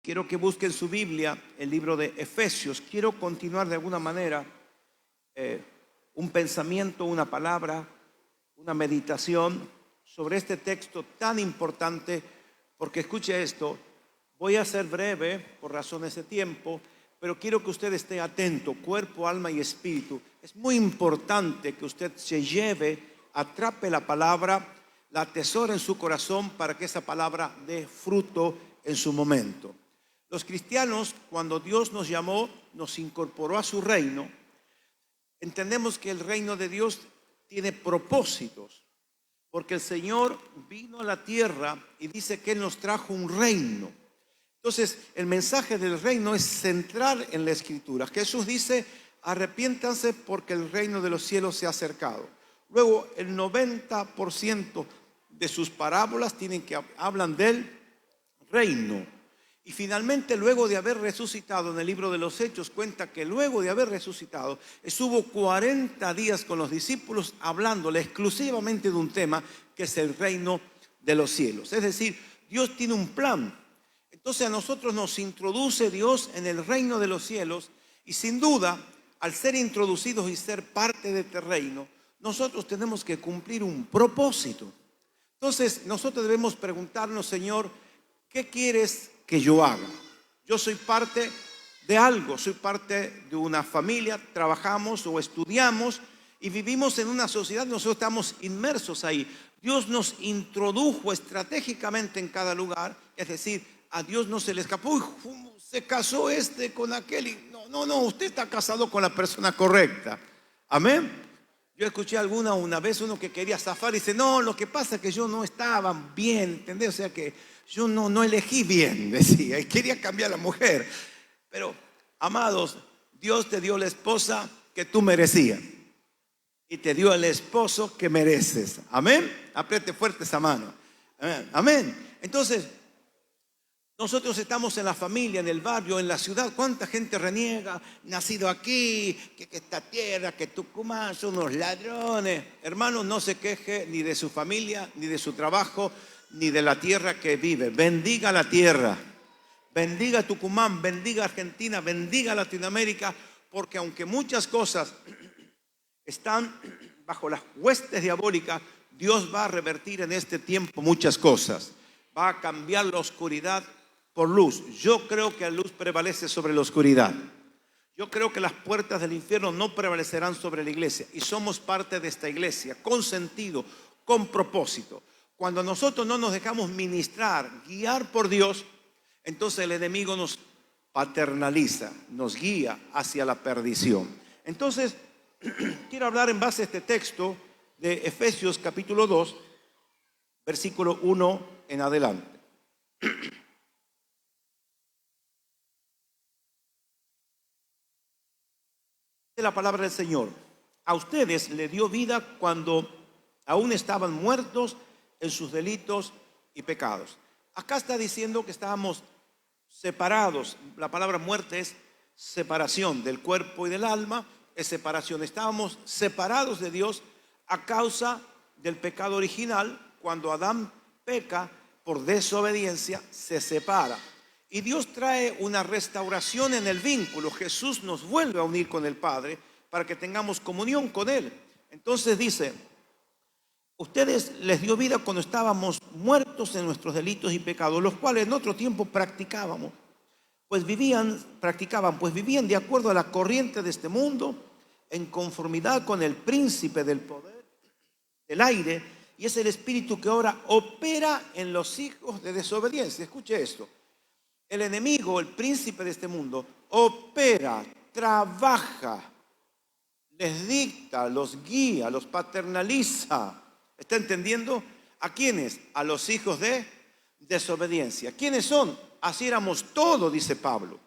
Quiero que busquen su Biblia, el libro de Efesios. Quiero continuar de alguna manera un pensamiento, una palabra, una meditación sobre este texto tan importante, porque escuche esto, voy a ser breve por razones de tiempo, pero quiero que usted esté atento, cuerpo, alma y espíritu. Es muy importante que usted se lleve, atrape la palabra, la atesore en su corazón para que esa palabra dé fruto en su momento. Los cristianos, cuando Dios nos llamó, nos incorporó a su reino, entendemos que el reino de Dios tiene propósitos, porque el Señor vino a la tierra y dice que Él nos trajo un reino. Entonces, el mensaje del reino es central en la Escritura. Jesús dice, arrepiéntanse porque el reino de los cielos se ha acercado. Luego, el 90% de sus parábolas hablan del reino. Y finalmente, luego de haber resucitado, en el libro de los Hechos cuenta que luego de haber resucitado, estuvo 40 días con los discípulos hablándole exclusivamente de un tema que es el reino de los cielos. Es decir, Dios tiene un plan. Entonces a nosotros nos introduce Dios en el reino de los cielos y sin duda, al ser introducidos y ser parte de este reino, nosotros tenemos que cumplir un propósito. Entonces nosotros debemos preguntarnos, Señor, ¿qué quieres que yo haga? Yo soy parte de algo, soy parte de una familia, trabajamos o estudiamos y vivimos en una sociedad, nosotros estamos inmersos ahí. Dios nos introdujo estratégicamente en cada lugar, es decir, a Dios no se le escapó, uy, se casó con aquel. Y no, usted está casado con la persona correcta. Amén. Yo escuché una vez uno que quería zafar y dice, no, lo que pasa es que yo no estaba bien, ¿entendés? O sea que yo no elegí bien, decía, y quería cambiar a la mujer. Pero, amados, Dios te dio la esposa que tú merecías y te dio el esposo que mereces. Amén. Apriete fuerte esa mano. Amén. Amén. Entonces, nosotros estamos en la familia, en el barrio, en la ciudad. ¿Cuánta gente reniega? Nacido aquí, que esta tierra, que Tucumán son unos ladrones. Hermano, no se queje ni de su familia, ni de su trabajo, ni de la tierra que vive. Bendiga la tierra, bendiga Tucumán, bendiga Argentina, bendiga Latinoamérica, porque aunque muchas cosas están bajo las huestes diabólicas, Dios va a revertir en este tiempo muchas cosas. Va a cambiar la oscuridad por luz. Yo creo que la luz prevalece sobre la oscuridad. Yo creo que las puertas del infierno no prevalecerán sobre la iglesia. Y somos parte de esta iglesia, con sentido, con propósito. Cuando nosotros no nos dejamos ministrar, guiar por Dios, entonces el enemigo nos paternaliza, nos guía hacia la perdición. Entonces, quiero hablar en base a este texto de Efesios capítulo 2, versículo 1 en adelante. La palabra del Señor. A ustedes le dio vida cuando aún estaban muertos en sus delitos y pecados. Acá está diciendo que estábamos separados. La palabra muerte es separación del cuerpo y del alma, es separación. Estábamos separados de Dios a causa del pecado original. Cuando Adán peca por desobediencia, se separa. Y Dios trae una restauración en el vínculo. Jesús nos vuelve a unir con el Padre para que tengamos comunión con Él. Entonces dice, ustedes les dio vida cuando estábamos muertos en nuestros delitos y pecados, los cuales en otro tiempo practicaban, pues vivían de acuerdo a la corriente de este mundo, en conformidad con el príncipe del poder del aire, y es el espíritu que ahora opera en los hijos de desobediencia. Escuche esto. El enemigo, el príncipe de este mundo, opera, trabaja, les dicta, los guía, los paternaliza. ¿Está entendiendo? ¿A quiénes? A los hijos de desobediencia. ¿Quiénes son? Así éramos todos, dice Pablo.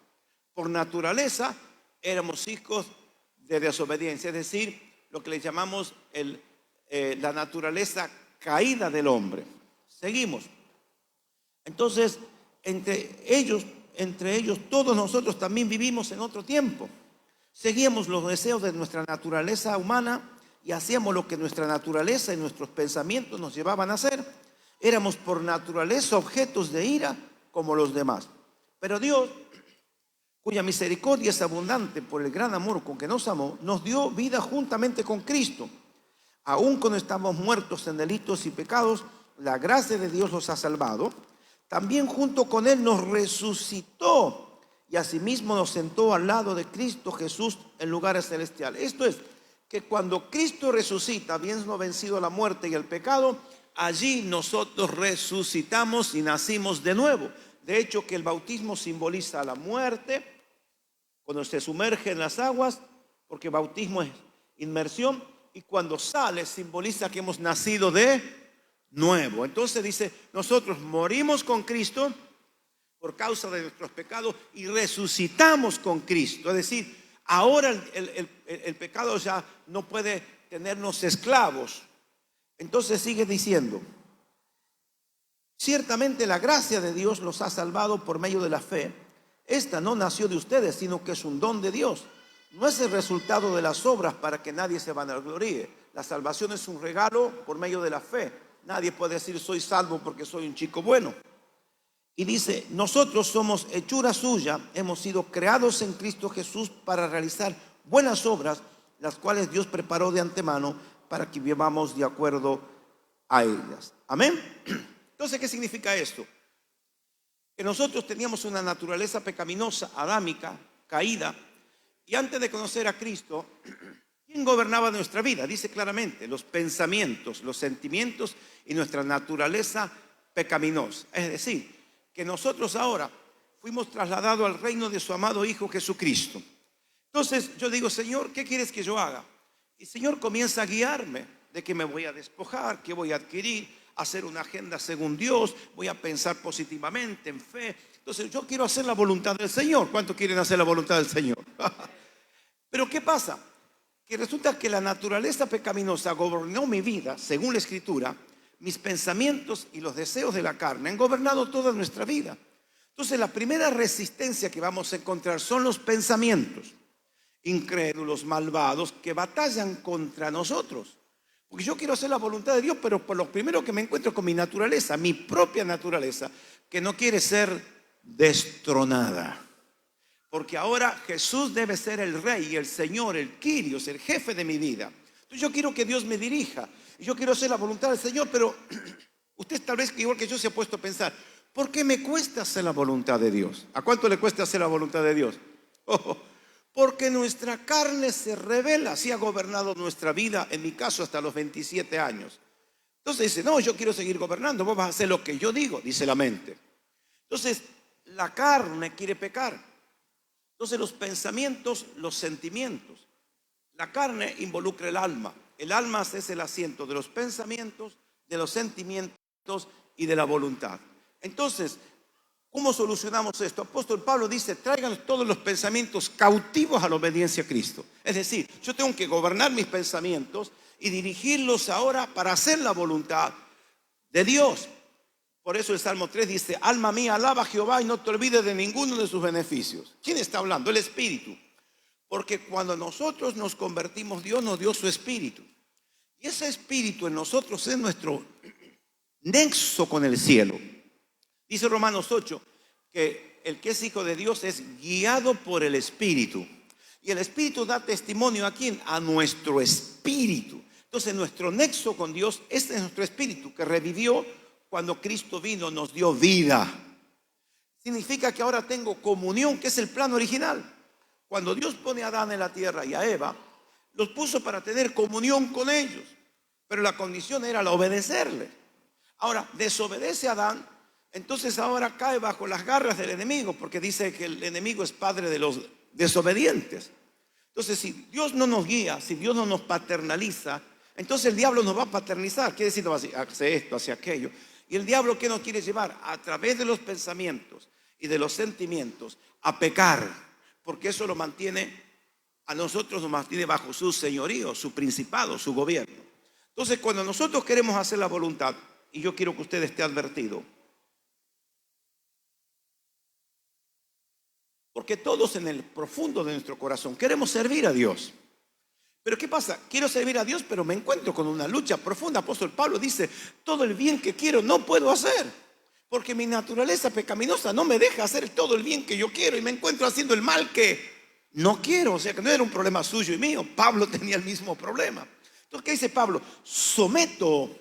Por naturaleza éramos hijos de desobediencia, es decir, lo que le llamamos la naturaleza caída del hombre. Seguimos. Entonces, entre ellos, todos nosotros también vivimos en otro tiempo. Seguíamos los deseos de nuestra naturaleza humana y hacíamos lo que nuestra naturaleza y nuestros pensamientos nos llevaban a hacer. Éramos por naturaleza objetos de ira como los demás. Pero Dios, cuya misericordia es abundante por el gran amor con que nos amó, nos dio vida juntamente con Cristo. Aun cuando estamos muertos en delitos y pecados, la gracia de Dios los ha salvado. También junto con Él nos resucitó y asimismo nos sentó al lado de Cristo Jesús en lugares celestiales. Esto es, que cuando Cristo resucita, habiendo vencido la muerte y el pecado, allí nosotros resucitamos y nacimos de nuevo. De hecho, que el bautismo simboliza la muerte cuando se sumerge en las aguas, porque bautismo es inmersión, y cuando sale simboliza que hemos nacido de nuevo. Entonces dice, nosotros morimos con Cristo por causa de nuestros pecados y resucitamos con Cristo. Es decir, ahora el pecado ya no puede tenernos esclavos. Entonces sigue diciendo, ciertamente la gracia de Dios los ha salvado por medio de la fe. Esta no nació de ustedes, sino que es un don de Dios. No es el resultado de las obras para que nadie se vanagloríe. La salvación es un regalo por medio de la fe. Nadie puede decir soy salvo porque soy un chico bueno. Y dice, nosotros somos hechura suya, hemos sido creados en Cristo Jesús para realizar buenas obras, las cuales Dios preparó de antemano para que vivamos de acuerdo a ellas. Amén. Entonces, ¿qué significa esto? Que nosotros teníamos una naturaleza pecaminosa, adámica, caída, y antes de conocer a Cristo, ¿quién gobernaba nuestra vida? Dice claramente, los pensamientos, los sentimientos y nuestra naturaleza pecaminosa. Es decir, que nosotros ahora fuimos trasladados al reino de su amado Hijo Jesucristo. Entonces yo digo, Señor, ¿qué quieres que yo haga? Y el Señor comienza a guiarme de que me voy a despojar, que voy a adquirir, hacer una agenda según Dios, voy a pensar positivamente, en fe. Entonces yo quiero hacer la voluntad del Señor. ¿Cuántos quieren hacer la voluntad del Señor? Pero ¿qué pasa? Que resulta que la naturaleza pecaminosa gobernó mi vida, según la Escritura. Mis pensamientos y los deseos de la carne han gobernado toda nuestra vida. Entonces la primera resistencia que vamos a encontrar son los pensamientos incrédulos, malvados, que batallan contra nosotros. Porque yo quiero hacer la voluntad de Dios, pero por lo primero que me encuentro con mi naturaleza, mi propia naturaleza, que no quiere ser destronada. Porque ahora Jesús debe ser el Rey, el Señor, el Kyrios, el jefe de mi vida. Entonces yo quiero que Dios me dirija. Yo quiero hacer la voluntad del Señor, pero usted tal vez igual que yo se ha puesto a pensar, ¿por qué me cuesta hacer la voluntad de Dios? ¿A cuánto le cuesta hacer la voluntad de Dios? Porque nuestra carne se revela, así ha gobernado nuestra vida, en mi caso hasta los 27 años. Entonces dice, no, yo quiero seguir gobernando, vos vas a hacer lo que yo digo, dice la mente. Entonces la carne quiere pecar. Entonces los pensamientos, los sentimientos. La carne involucra el alma. El alma es el asiento de los pensamientos, de los sentimientos y de la voluntad. Entonces, ¿cómo solucionamos esto? Apóstol Pablo dice, traigan todos los pensamientos cautivos a la obediencia a Cristo. Es decir, yo tengo que gobernar mis pensamientos y dirigirlos ahora para hacer la voluntad de Dios. Por eso el Salmo 3 dice, alma mía, alaba a Jehová y no te olvides de ninguno de sus beneficios. ¿Quién está hablando? El Espíritu. Porque cuando nosotros nos convertimos, Dios nos dio su Espíritu. Y ese Espíritu en nosotros es nuestro nexo con el cielo. Dice Romanos 8 que el que es hijo de Dios es guiado por el Espíritu. Y el Espíritu da testimonio ¿a quién? A nuestro espíritu. Entonces nuestro nexo con Dios, este es nuestro espíritu que revivió cuando Cristo vino, nos dio vida. Significa que ahora tengo comunión, que es el plan original. Cuando Dios pone a Adán en la tierra y a Eva, los puso para tener comunión con ellos. Pero la condición era la obedecerle. Ahora, desobedece a Adán. Entonces ahora cae bajo las garras del enemigo, porque dice que el enemigo es padre de los desobedientes. Entonces si Dios no nos guía, si Dios no nos paternaliza, entonces el diablo nos va a paternizar. Quiere decir, hace esto, hace aquello. Y el diablo, ¿qué nos quiere llevar? A través de los pensamientos y de los sentimientos a pecar, porque eso lo mantiene, a nosotros nos mantiene bajo su señorío, su principado, su gobierno. Entonces cuando nosotros queremos hacer la voluntad, y yo quiero que usted esté advertido, porque todos en el profundo de nuestro corazón queremos servir a Dios. Pero ¿qué pasa? Quiero servir a Dios, pero me encuentro con una lucha profunda. Apóstol Pablo dice, todo el bien que quiero no puedo hacer. Porque mi naturaleza pecaminosa no me deja hacer todo el bien que yo quiero y me encuentro haciendo el mal que no quiero. O sea que no era un problema suyo y mío. Pablo tenía el mismo problema. Entonces, ¿qué dice Pablo? Someto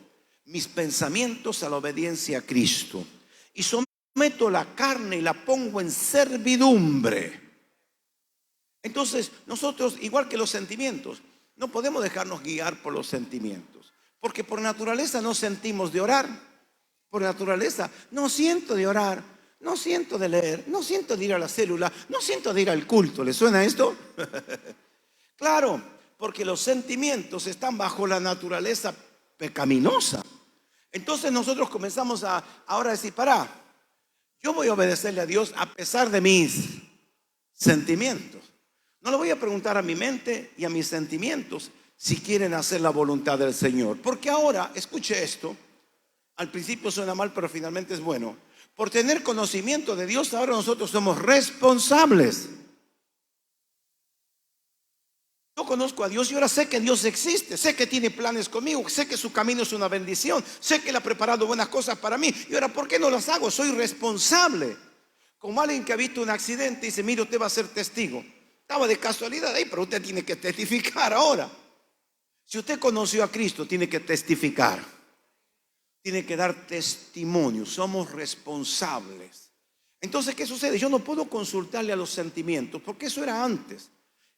mis pensamientos a la obediencia a Cristo y someto la carne y la pongo en servidumbre. Entonces, nosotros, igual que los sentimientos, no podemos dejarnos guiar por los sentimientos, porque por naturaleza no sentimos de orar. Por naturaleza no siento de orar, no siento de leer, no siento de ir a la célula, no siento de ir al culto. ¿Le suena esto? Claro, porque los sentimientos están bajo la naturaleza pecaminosa. Entonces nosotros comenzamos a ahora decir, yo voy a obedecerle a Dios a pesar de mis sentimientos. No le voy a preguntar a mi mente y a mis sentimientos si quieren hacer la voluntad del Señor. Porque ahora, escuche esto, al principio suena mal, pero finalmente es bueno. Por tener conocimiento de Dios, ahora nosotros somos responsables. Yo conozco a Dios y ahora sé que Dios existe, sé que tiene planes conmigo, sé que su camino es una bendición, sé que Él ha preparado buenas cosas para mí. Y ahora, ¿por qué no las hago? Soy responsable. Como alguien que ha visto un accidente y dice, mire, usted va a ser testigo. Estaba de casualidad ahí, pero usted tiene que testificar ahora. Si usted conoció a Cristo, tiene que testificar. Tiene que dar testimonio. Somos responsables. Entonces, ¿qué sucede? Yo no puedo consultarle a los sentimientos, porque eso era antes.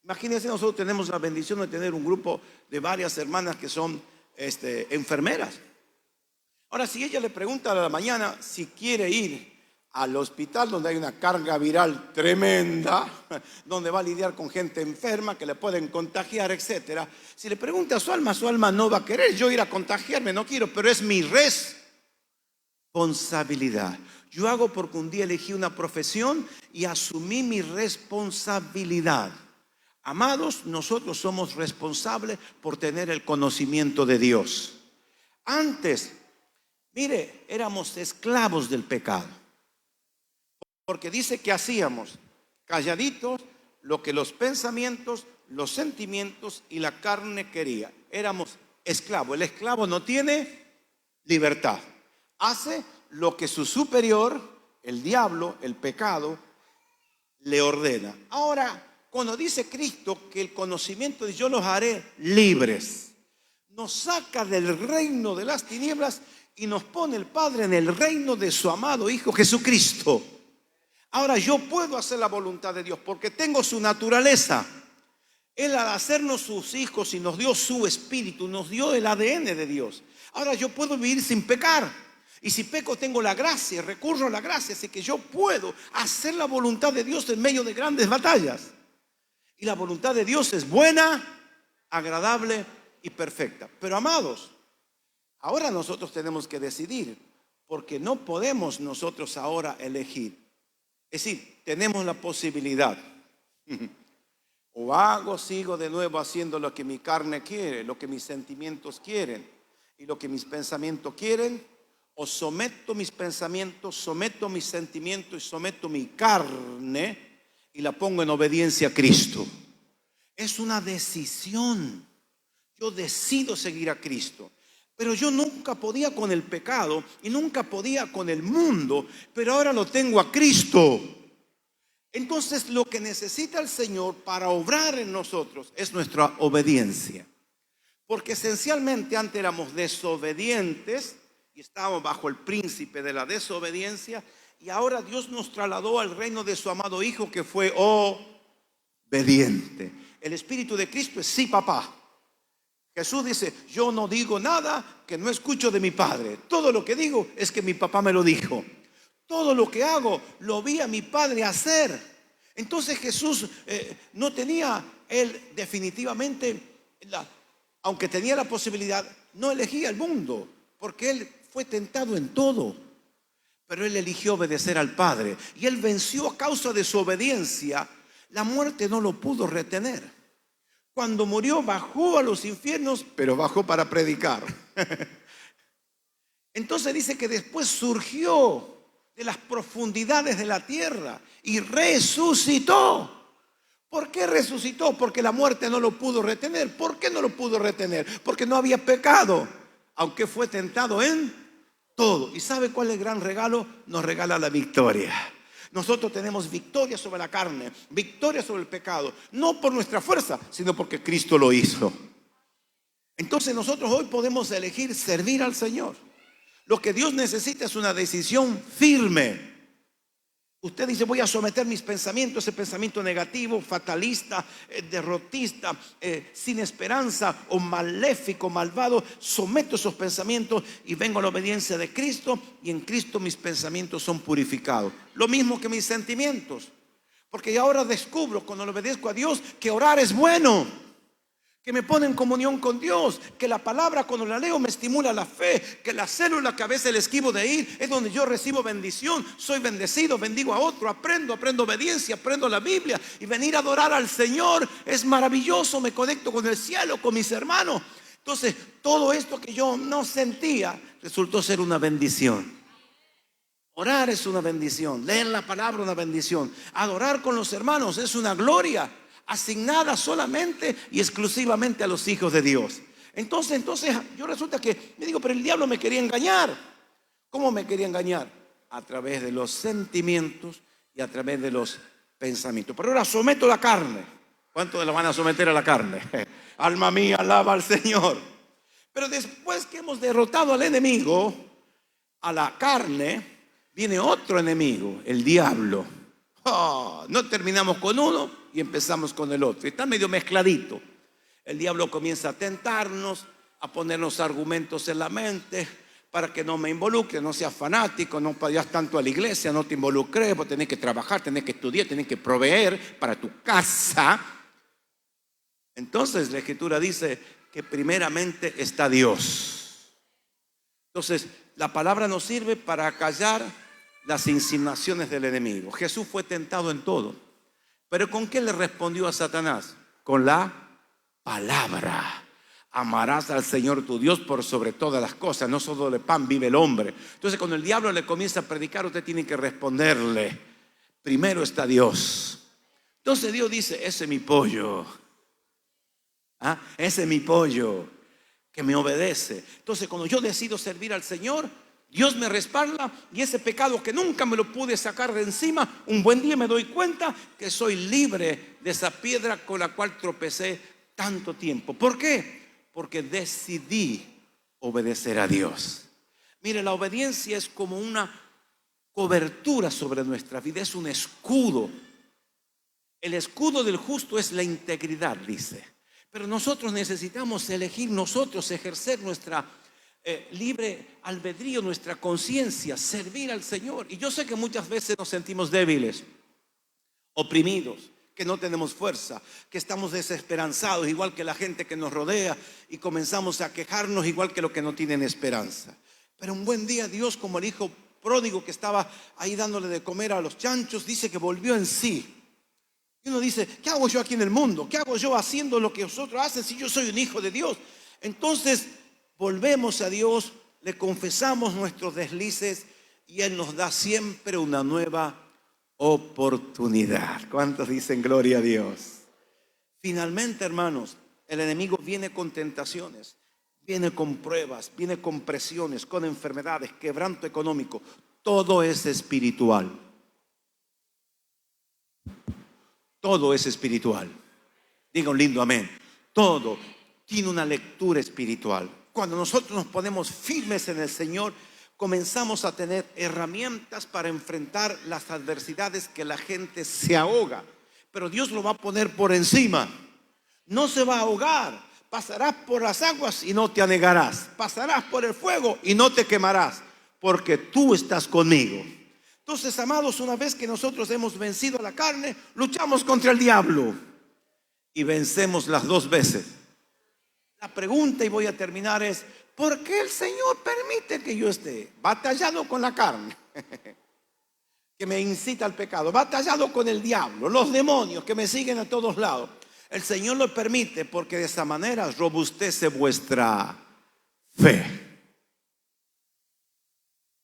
Imagínense, nosotros tenemos la bendición de tener un grupo de varias hermanas que son enfermeras. Ahora, si ella le pregunta a la mañana si quiere ir al hospital donde hay una carga viral tremenda, donde va a lidiar con gente enferma que le pueden contagiar, etcétera. Si le pregunta a su alma no va a querer. Yo ir a contagiarme, no quiero, pero es mi responsabilidad. Yo hago porque un día elegí una profesión y asumí mi responsabilidad. Amados, nosotros somos responsables por tener el conocimiento de Dios. Antes, mire, éramos esclavos del pecado. Porque dice que hacíamos calladitos lo que los pensamientos, los sentimientos y la carne quería. Éramos esclavos. El esclavo no tiene libertad. Hace lo que su superior, el diablo, el pecado, le ordena. Ahora, cuando dice Cristo que el conocimiento de yo los haré libres, nos saca del reino de las tinieblas y nos pone el Padre en el reino de su amado Hijo Jesucristo. Ahora yo puedo hacer la voluntad de Dios porque tengo su naturaleza. Él, al hacernos sus hijos y nos dio su espíritu, nos dio el ADN de Dios. Ahora yo puedo vivir sin pecar. Y si peco tengo la gracia, recurro a la gracia. Así que yo puedo hacer la voluntad de Dios en medio de grandes batallas. Y la voluntad de Dios es buena, agradable y perfecta. Pero amados, ahora nosotros tenemos que decidir, porque no podemos nosotros ahora elegir. Es decir, tenemos la posibilidad. O sigo de nuevo haciendo lo que mi carne quiere, lo que mis sentimientos quieren y lo que mis pensamientos quieren, o someto mis pensamientos, someto mis sentimientos y someto mi carne y la pongo en obediencia a Cristo. Es una decisión. Yo decido seguir a Cristo. Pero yo nunca podía con el pecado y nunca podía con el mundo, pero ahora lo tengo a Cristo. Entonces lo que necesita el Señor para obrar en nosotros es nuestra obediencia. Porque esencialmente antes éramos desobedientes y estábamos bajo el príncipe de la desobediencia, y ahora Dios nos trasladó al reino de su amado Hijo que fue obediente. El Espíritu de Cristo es sí, papá. Jesús dice, yo no digo nada que no escucho de mi Padre. Todo lo que digo es que mi papá me lo dijo. Todo lo que hago lo vi a mi Padre hacer. Entonces Jesús no tenía, él definitivamente, aunque tenía la posibilidad, no elegía el mundo, porque él fue tentado en todo. Pero él eligió obedecer al Padre y él venció a causa de su obediencia. La muerte no lo pudo retener. Cuando murió bajó a los infiernos, pero bajó para predicar. Entonces dice que después surgió de las profundidades de la tierra y resucitó. ¿Por qué resucitó? Porque la muerte no lo pudo retener. ¿Por qué no lo pudo retener? Porque no había pecado, aunque fue tentado en todo. ¿Y sabe cuál es el gran regalo? Nos regala la victoria. Nosotros tenemos victoria sobre la carne, victoria sobre el pecado, no por nuestra fuerza, sino porque Cristo lo hizo. Entonces nosotros hoy podemos elegir servir al Señor. Lo que Dios necesita es una decisión firme. Usted dice: voy a someter mis pensamientos, ese pensamiento negativo, fatalista, derrotista, sin esperanza o maléfico, malvado. Someto esos pensamientos y vengo a la obediencia de Cristo, y en Cristo mis pensamientos son purificados. Lo mismo que mis sentimientos, porque ahora descubro, cuando le obedezco a Dios, que orar es bueno, que me pone en comunión con Dios, que la palabra cuando la leo me estimula la fe, que la célula que a veces le esquivo de ir es donde yo recibo bendición, soy bendecido, bendigo a otro, aprendo obediencia, aprendo la Biblia, y venir a adorar al Señor es maravilloso. Me conecto con el cielo, con mis hermanos. Entonces todo esto que yo no sentía resultó ser una bendición. Orar es una bendición, leer la palabra una bendición, adorar con los hermanos es una gloria, asignada solamente y exclusivamente a los hijos de Dios. Entonces yo resulta que me digo: pero el diablo me quería engañar. ¿Cómo me quería engañar? A través de los sentimientos y a través de los pensamientos. Pero ahora someto la carne. ¿Cuántos la van a someter a la carne? Alma mía, alaba al Señor. Pero después que hemos derrotado al enemigo, a la carne, viene otro enemigo, el diablo. No terminamos con uno y empezamos con el otro. Está medio mezcladito. El diablo comienza a tentarnos, a ponernos argumentos en la mente para que no me involucre, no sea fanático, no vayas tanto a la iglesia, no te involucres, vos tenés que trabajar, tenés que estudiar, tenés que proveer para tu casa. Entonces la Escritura dice que primeramente está Dios. Entonces la palabra nos sirve para callar las insinuaciones del enemigo. Jesús fue tentado en todo, pero ¿con qué le respondió a Satanás? Con la palabra. Amarás al Señor tu Dios por sobre todas las cosas, no solo de pan vive el hombre. Entonces cuando el diablo le comienza a predicar, usted tiene que responderle: primero está Dios. Entonces Dios dice: ese es mi pollo. Ese es mi pollo que me obedece. Entonces cuando yo decido servir al Señor, Dios me respalda, y ese pecado que nunca me lo pude sacar de encima, un buen día me doy cuenta que soy libre de esa piedra con la cual tropecé tanto tiempo. ¿Por qué? Porque decidí obedecer a Dios. Mire, la obediencia es como una cobertura sobre nuestra vida, es un escudo. El escudo del justo es la integridad, dice. Pero nosotros necesitamos elegir, nosotros ejercer nuestra libre albedrío, nuestra conciencia, servir al Señor. Y yo sé que muchas veces nos sentimos débiles, oprimidos, que no tenemos fuerza, que estamos desesperanzados, igual que la gente que nos rodea, y comenzamos a quejarnos igual que los que no tienen esperanza. Pero un buen día Dios, como el hijo pródigo que estaba ahí dándole de comer a los chanchos, dice que volvió en sí. Y uno dice: ¿qué hago yo aquí en el mundo? ¿Qué hago yo haciendo lo que vosotros hacen si yo soy un hijo de Dios? Entonces volvemos a Dios, le confesamos nuestros deslices, y Él nos da siempre una nueva oportunidad. ¿Cuántos dicen gloria a Dios? Finalmente, hermanos, el enemigo viene con tentaciones, viene con pruebas, viene con presiones, con enfermedades, quebranto económico. Todo es espiritual. Todo es espiritual. Diga un lindo amén. Todo tiene una lectura espiritual. Cuando nosotros nos ponemos firmes en el Señor, comenzamos a tener herramientas para enfrentar las adversidades que la gente se ahoga. Pero Dios lo va a poner por encima. No se va a ahogar. Pasarás por las aguas y no te anegarás. Pasarás por el fuego y no te quemarás, porque tú estás conmigo. Entonces, amados, una vez que nosotros hemos vencido a la carne, luchamos contra el diablo y vencemos las dos veces. La pregunta, y voy a terminar, es: ¿por qué el Señor permite que yo esté batallado con la carne que me incita al pecado, batallado con el diablo, los demonios que me siguen a todos lados? El Señor lo permite porque de esa manera robustece vuestra fe.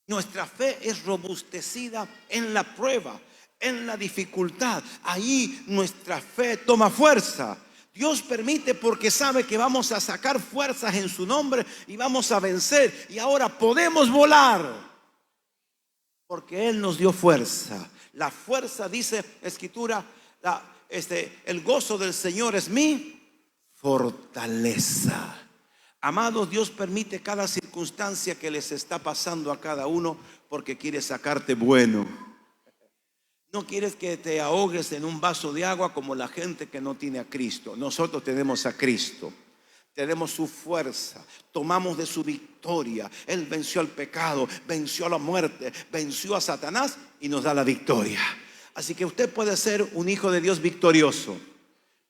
Nuestra fe es robustecida en la prueba, en la dificultad. Ahí nuestra fe toma fuerza. Dios permite porque sabe que vamos a sacar fuerzas en su nombre y vamos a vencer. Y ahora podemos volar porque Él nos dio fuerza. La fuerza, dice la Escritura, el gozo del Señor es mi fortaleza. Amados, Dios permite cada circunstancia que les está pasando a cada uno porque quiere sacarte bueno. No quieres que te ahogues en un vaso de agua como la gente que no tiene a Cristo. Nosotros tenemos a Cristo. Tenemos su fuerza, tomamos de su victoria. Él venció al pecado, venció a la muerte, venció a Satanás y nos da la victoria. Así que usted puede ser un hijo de Dios victorioso,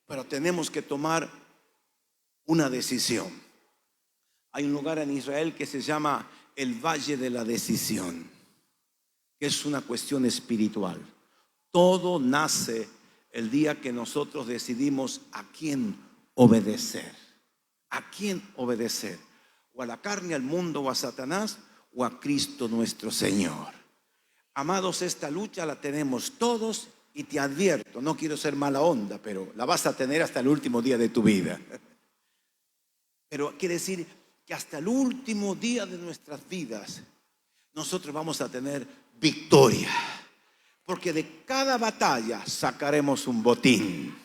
pero tenemos que tomar una decisión. Hay un lugar en Israel que se llama el Valle de la Decisión, que es una cuestión espiritual. Todo nace el día que nosotros decidimos a quién obedecer. ¿A quién obedecer? O a la carne, al mundo, o a Satanás, o a Cristo nuestro Señor. Amados, esta lucha la tenemos todos y te advierto, no quiero ser mala onda, pero la vas a tener hasta el último día de tu vida. Pero quiere decir que hasta el último día de nuestras vidas nosotros vamos a tener victoria. Porque de cada batalla sacaremos un botín.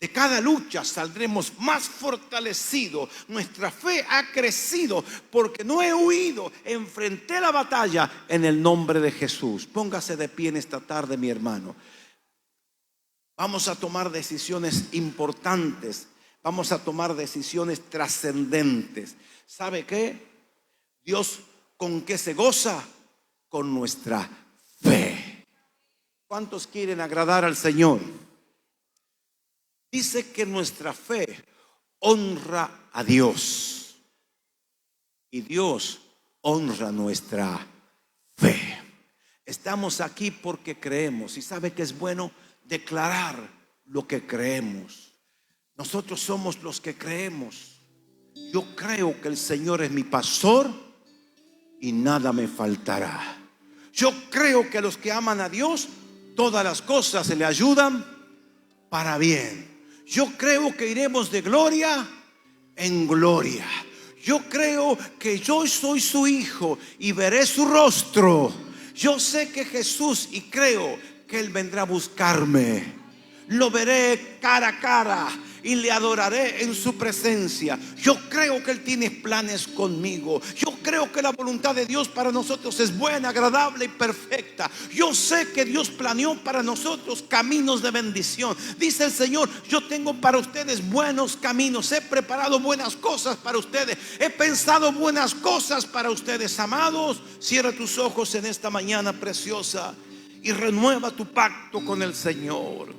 De cada lucha saldremos más fortalecidos. Nuestra fe ha crecido porque no he huido. Enfrenté la batalla en el nombre de Jesús. Póngase de pie en esta tarde, mi hermano. Vamos a tomar decisiones importantes. Vamos a tomar decisiones trascendentes. ¿Sabe qué? Dios, ¿con qué se goza? Con nuestra fe. ¿Cuántos quieren agradar al Señor? Dice que nuestra fe honra a Dios y Dios honra nuestra fe. Estamos aquí porque creemos, y sabe que es bueno declarar lo que creemos. Nosotros somos los que creemos. Yo creo que el Señor es mi pastor y nada me faltará. Yo creo que a los que aman a Dios todas las cosas se le ayudan para bien. Yo creo que iremos de gloria en gloria. Yo creo que yo soy su hijo y veré su rostro. Yo sé que Jesús, y creo que Él vendrá a buscarme. Lo veré cara a cara y le adoraré en su presencia. Yo creo que Él tiene planes conmigo. Yo creo que la voluntad de Dios para nosotros es buena, agradable y perfecta. Yo sé que Dios planeó para nosotros caminos de bendición. Dice el Señor: yo tengo para ustedes buenos caminos. He preparado buenas cosas para ustedes. He pensado buenas cosas para ustedes. Amados, cierra tus ojos en esta mañana preciosa y renueva tu pacto con el Señor.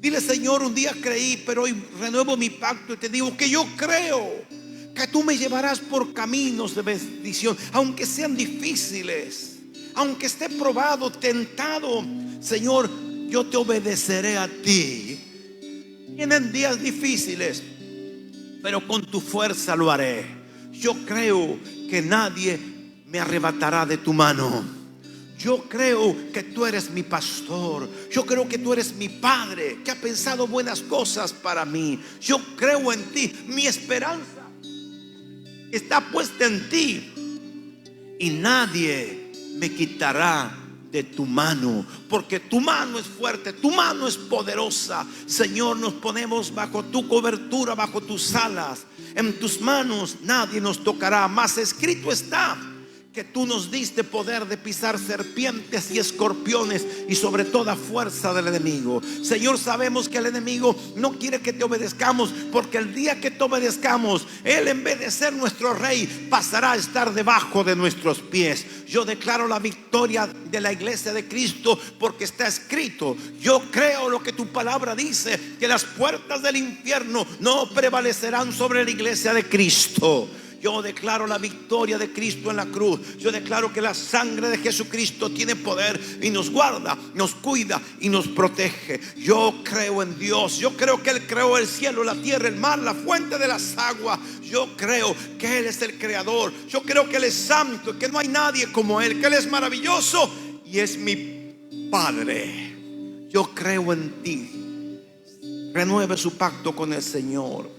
Dile: Señor, un día creí, pero hoy renuevo mi pacto y te digo que yo creo que tú me llevarás por caminos de bendición, aunque sean difíciles, aunque esté probado, tentado. Señor, yo te obedeceré a ti. Vienen días difíciles, pero con tu fuerza lo haré. Yo creo que nadie me arrebatará de tu mano. Yo creo que tú eres mi pastor. Yo creo que tú eres mi padre, que ha pensado buenas cosas para mí. Yo creo en ti. Mi esperanza está puesta en ti y nadie me quitará de tu mano, porque tu mano es fuerte, tu mano es poderosa. Señor, nos ponemos bajo tu cobertura, bajo tus alas. En tus manos nadie nos tocará. Mas escrito está que tú nos diste poder de pisar serpientes y escorpiones y sobre toda fuerza del enemigo. Señor, sabemos que el enemigo no quiere que te obedezcamos, porque el día que te obedezcamos, Él, en vez de ser nuestro rey, pasará a estar debajo de nuestros pies. Yo declaro la victoria de la iglesia de Cristo, porque está escrito. Yo creo lo que tu palabra dice, que las puertas del infierno no prevalecerán sobre la iglesia de Cristo. Yo declaro la victoria de Cristo en la cruz. Yo declaro que la sangre de Jesucristo tiene poder y nos guarda, nos cuida y nos protege. Yo creo en Dios. Yo creo que Él creó el cielo, la tierra, el mar, la fuente de las aguas. Yo creo que Él es el creador. Yo creo que Él es santo, que no hay nadie como Él, que Él es maravilloso y es mi Padre. Yo creo en ti. renueve su pacto con el Señor.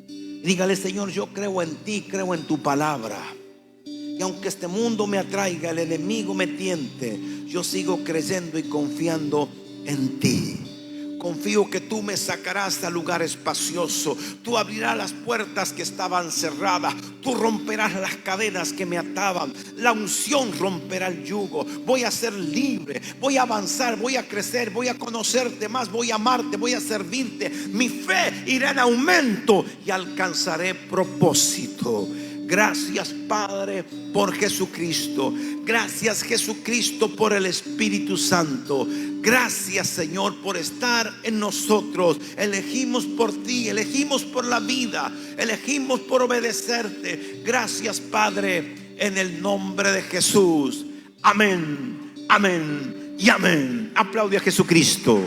Dígale: Señor, yo creo en ti, creo en tu palabra. Y aunque este mundo me atraiga, el enemigo me tiente, yo sigo creyendo y confiando en ti. Confío que tú me sacarás al lugar espacioso. Tú abrirás las puertas que estaban cerradas. Tú romperás las cadenas que me ataban. La unción romperá el yugo. Voy a ser libre. Voy a avanzar. Voy a crecer. Voy a conocerte más. Voy a amarte. Voy a servirte. Mi fe irá en aumento y alcanzaré propósito. Gracias, Padre, por Jesucristo. Gracias, Jesucristo, por el Espíritu Santo. Gracias, Señor, por estar en nosotros. Elegimos por ti, elegimos por la vida, elegimos por obedecerte. Gracias, Padre, en el nombre de Jesús. Amén, amén y amén. Aplaude a Jesucristo.